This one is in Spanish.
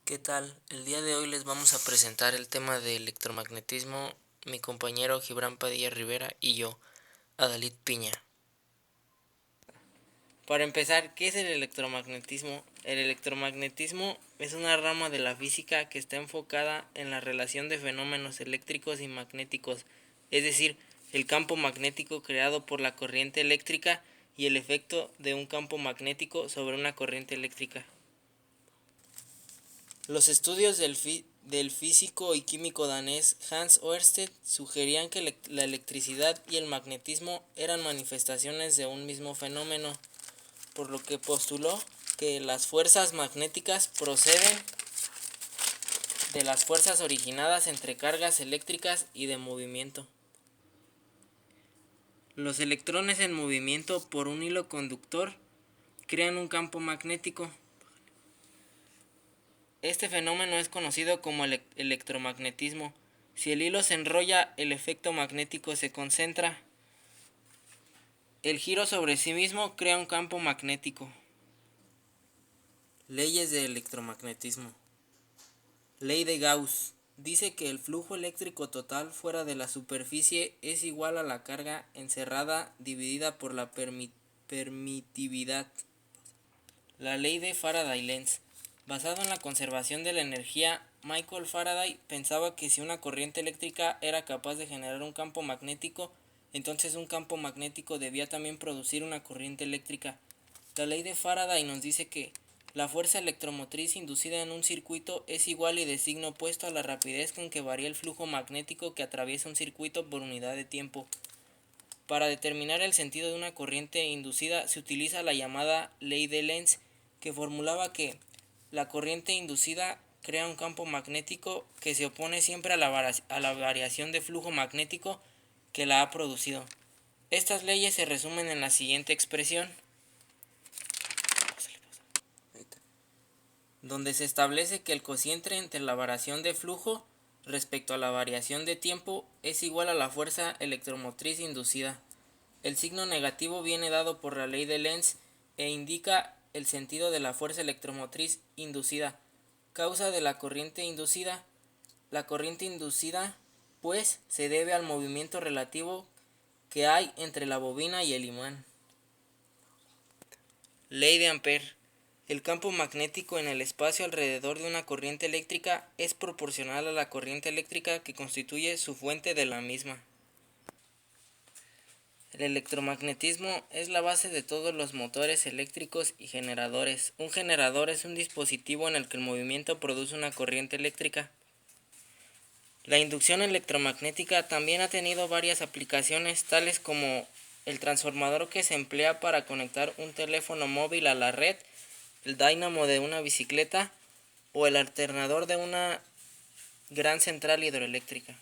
¿Qué tal? El día de hoy les vamos a presentar el tema de electromagnetismo, mi compañero Gibran Padilla Rivera y yo, Adalit Piña. Para empezar, ¿qué es el electromagnetismo? El electromagnetismo es una rama de la física que está enfocada en la relación de fenómenos eléctricos y magnéticos, es decir, el campo magnético creado por la corriente eléctrica y el efecto de un campo magnético sobre una corriente eléctrica. Los estudios del físico y químico danés Hans Ørsted sugerían que la electricidad y el magnetismo eran manifestaciones de un mismo fenómeno, por lo que postuló que las fuerzas magnéticas proceden de las fuerzas originadas entre cargas eléctricas y de movimiento. Los electrones en movimiento por un hilo conductor crean un campo magnético. Este fenómeno es conocido como electromagnetismo. Si el hilo se enrolla, el efecto magnético se concentra. El giro sobre sí mismo crea un campo magnético. Leyes de electromagnetismo. Ley de Gauss. Dice que el flujo eléctrico total fuera de la superficie es igual a la carga encerrada dividida por la permitividad. La ley de Faraday-Lenz. Basado en la conservación de la energía, Michael Faraday pensaba que si una corriente eléctrica era capaz de generar un campo magnético, entonces un campo magnético debía también producir una corriente eléctrica. La ley de Faraday nos dice que la fuerza electromotriz inducida en un circuito es igual y de signo opuesto a la rapidez con que varía el flujo magnético que atraviesa un circuito por unidad de tiempo. Para determinar el sentido de una corriente inducida se utiliza la llamada ley de Lenz, que formulaba que la corriente inducida crea un campo magnético que se opone siempre a la variación de flujo magnético que la ha producido. Estas leyes se resumen en la siguiente expresión, donde se establece que el cociente entre la variación de flujo respecto a la variación de tiempo es igual a la fuerza electromotriz inducida. El signo negativo viene dado por la ley de Lenz e indica el sentido de la fuerza electromotriz inducida, causa de la corriente inducida. La corriente inducida, pues, se debe al movimiento relativo que hay entre la bobina y el imán. Ley de Ampère. El campo magnético en el espacio alrededor de una corriente eléctrica es proporcional a la corriente eléctrica que constituye su fuente de la misma. El electromagnetismo es la base de todos los motores eléctricos y generadores. Un generador es un dispositivo en el que el movimiento produce una corriente eléctrica. La inducción electromagnética también ha tenido varias aplicaciones, tales como el transformador que se emplea para conectar un teléfono móvil a la red, el dínamo de una bicicleta o el alternador de una gran central hidroeléctrica.